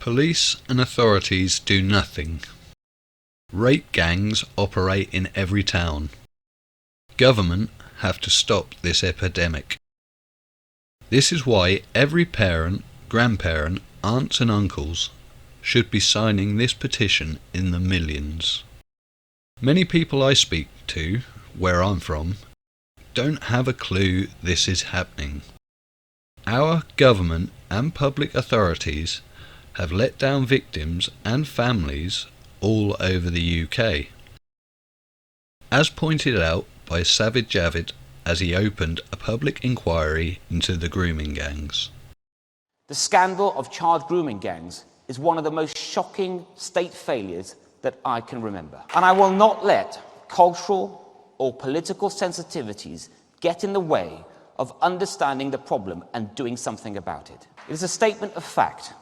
Police and authorities do nothing. Rape gangs operate in every town. Government have to stop this epidemic. This is why every parent, grandparent, aunts and uncles should be signing this petition in the millions. Many people I speak to, where I'm from, don't have a clue this is happening. Our government and public authorities have let down victims and families all over the UK. As pointed out by Sajid Javid as he opened a public inquiry into the grooming gangs. The scandal of child grooming gangs is one of the most shocking state failures that I can remember. And I will not let cultural or political sensitivities get in the way of understanding the problem and doing something about it. It is a statement of fact,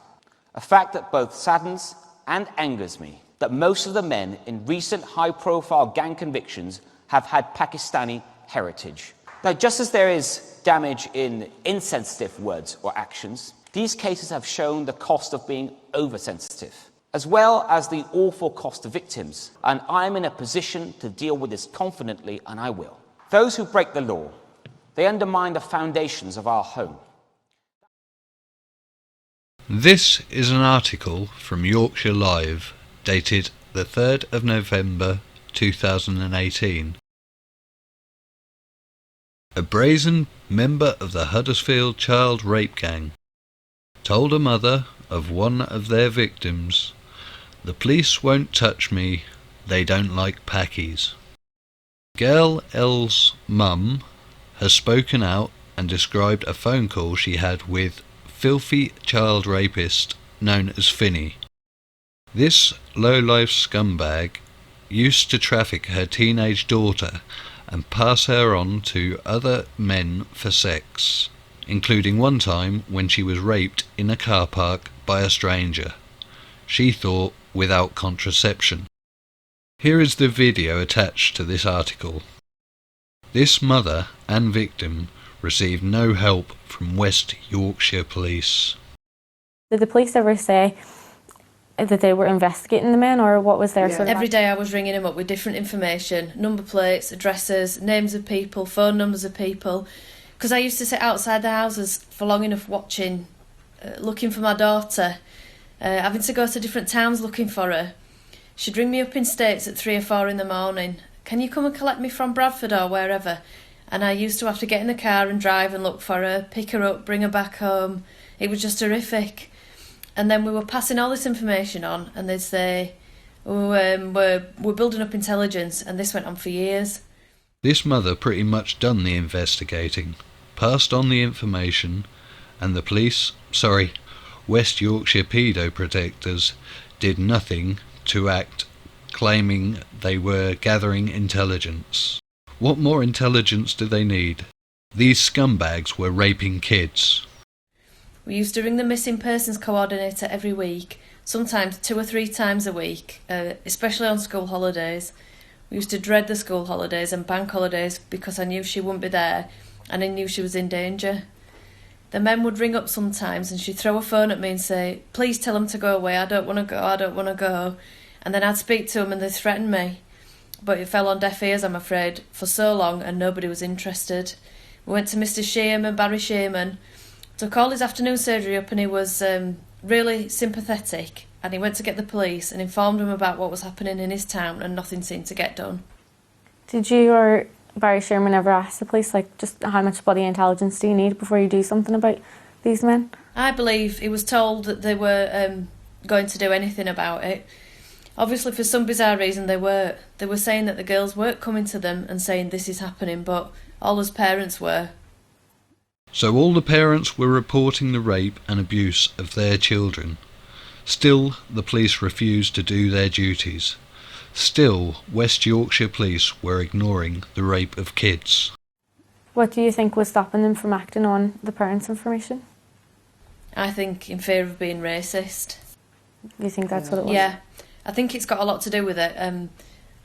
a fact that both saddens and angers me, that most of the men in recent high-profile gang convictions have had Pakistani heritage. Now, just as there is damage in insensitive words or actions, these cases have shown the cost of being oversensitive, as well as the awful cost to victims, and I'm in a position to deal with this confidently, and I will. Those who break the law, they undermine the foundations of our home. This is an article from Yorkshire Live, dated the 3rd of November 2018. A brazen member of the Huddersfield child rape gang told a mother of one of their victims, "The police won't touch me, they don't like packies." Girl L's mum has spoken out and described a phone call she had with filthy child rapist known as Finney. This low-life scumbag used to traffic her teenage daughter and pass her on to other men for sex, including one time when she was raped in a car park by a stranger, she thought without contraception. Here is the video attached to this article. This mother and victim received no help from West Yorkshire Police. Did the police ever say that they were investigating the men, or what was their sort of... Every day I was ringing them up with different information, number plates, addresses, names of people, phone numbers of people, because I used to sit outside the houses for long enough watching, looking for my daughter, having to go to different towns looking for her. She'd ring me up in States at 3 or 4 in the morning. "Can you come and collect me from Bradford or wherever?" And I used to have to get in the car and drive and look for her, pick her up, bring her back home. It was just horrific. And then we were passing all this information on, and they'd say, we're building up intelligence, and this went on for years. This mother pretty much done the investigating, passed on the information, and the police, West Yorkshire PEADO protectors, did nothing to act, claiming they were gathering intelligence. What more intelligence do they need? These scumbags were raping kids. We used to ring the missing persons coordinator every week, sometimes 2 or 3 times a week, especially on school holidays. We used to dread the school holidays and bank holidays because I knew she wouldn't be there and I knew she was in danger. The men would ring up sometimes and she'd throw a phone at me and say, "Please tell them to go away, I don't want to go, I don't want to go." And then I'd speak to them and they'd threaten me. But it fell on deaf ears, I'm afraid, for so long, and nobody was interested. We went to Mr. Shearman, Barry Shearman, took all his afternoon surgery up, and he was really sympathetic, and he went to get the police and informed them about what was happening in his town, and nothing seemed to get done. Did you or Barry Sherman ever ask the police, like, just how much bloody intelligence do you need before you do something about these men? I believe he was told that they were going to do anything about it. Obviously, for some bizarre reason, they were saying that the girls weren't coming to them and saying this is happening, but all us parents were. So all the parents were reporting the rape and abuse of their children. Still, the police refused to do their duties. Still, West Yorkshire Police were ignoring the rape of kids. What do you think was stopping them from acting on the parents' information? I think in fear of being racist. You think that's what it was? Yeah, I think it's got a lot to do with it, and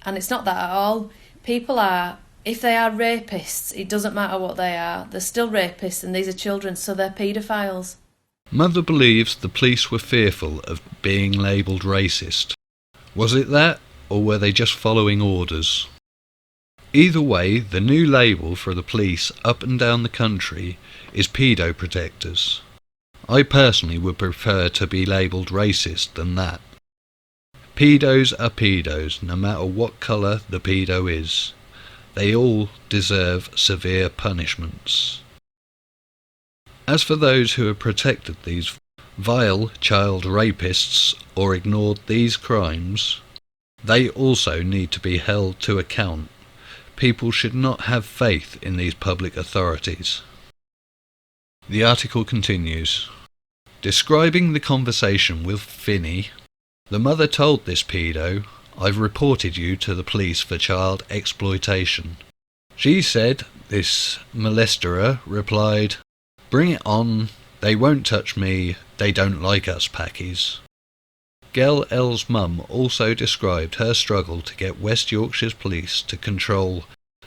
it's not that at all. People are, if they are rapists, it doesn't matter what they are, they're still rapists, and these are children, so they're paedophiles. Mother believes the police were fearful of being labelled racist. Was it that, or were they just following orders? Either way, the new label for the police up and down the country is PEADO protectors. I personally would prefer to be labelled racist than that. PEADOs are PEADOs, no matter what colour the PEADO is. They all deserve severe punishments. As for those who have protected these vile child rapists or ignored these crimes, they also need to be held to account. People should not have faith in these public authorities. The article continues. Describing the conversation with Finney, the mother told this pedo, "I've reported you to the police for child exploitation." She said this molesterer replied, "Bring it on, they won't touch me, they don't like us packies." Gel L's mum also described her struggle to get West Yorkshire's police to control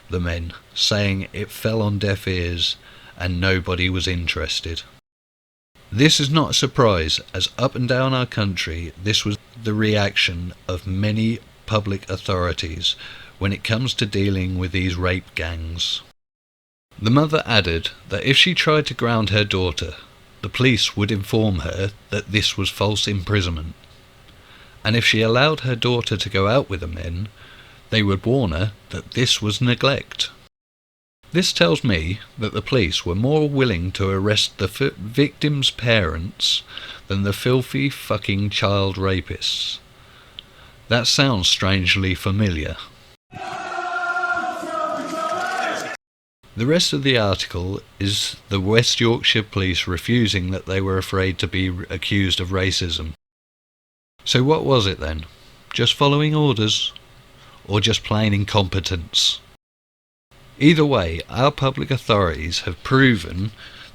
the men, saying it fell on deaf ears and nobody was interested. This is not a surprise, as up and down our country this was the reaction of many public authorities when it comes to dealing with these rape gangs. The mother added that if she tried to ground her daughter, the police would inform her that this was false imprisonment, and if she allowed her daughter to go out with the men, they would warn her that this was neglect. This tells me that the police were more willing to arrest the victim's parents than the filthy fucking child rapists. That sounds strangely familiar. The rest of the article is the West Yorkshire police refusing that they were afraid to be accused of racism. So what was it then? Just following orders? Or just plain incompetence? Either way, our public authorities have proven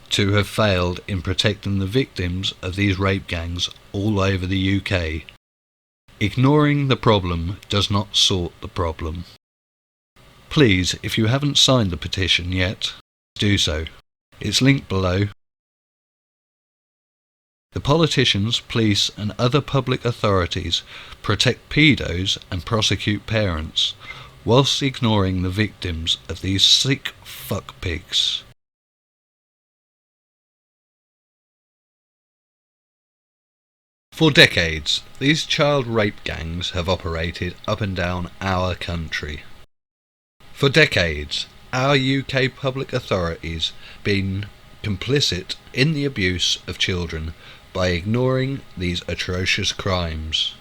to have failed in protecting the victims of these rape gangs all over the UK. Ignoring the problem does not sort the problem. Please, if you haven't signed the petition yet, do so. It's linked below. The politicians, police and other public authorities protect pedos and prosecute parents, whilst ignoring the victims of these sick fuck pigs. For decades, these child rape gangs have operated up and down our country. For decades, our UK public authorities have been complicit in the abuse of children by ignoring these atrocious crimes.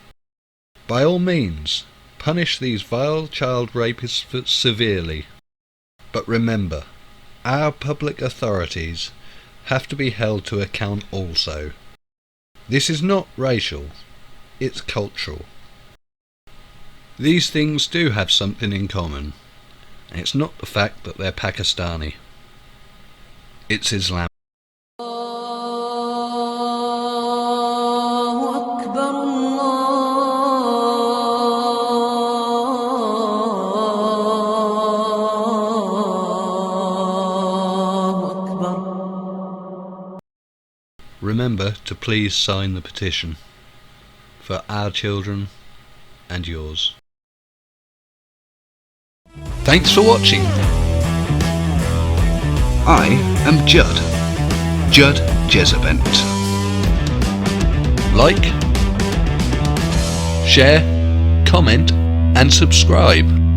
By all means, punish these vile child rapists severely. But remember, our public authorities have to be held to account also. This is not racial, it's cultural. These things do have something in common, and it's not the fact that they're Pakistani. It's Islam. Remember to please sign the petition for our children and yours. Thanks for watching. I am Judd GES-AREBENT. Like, share, comment and subscribe.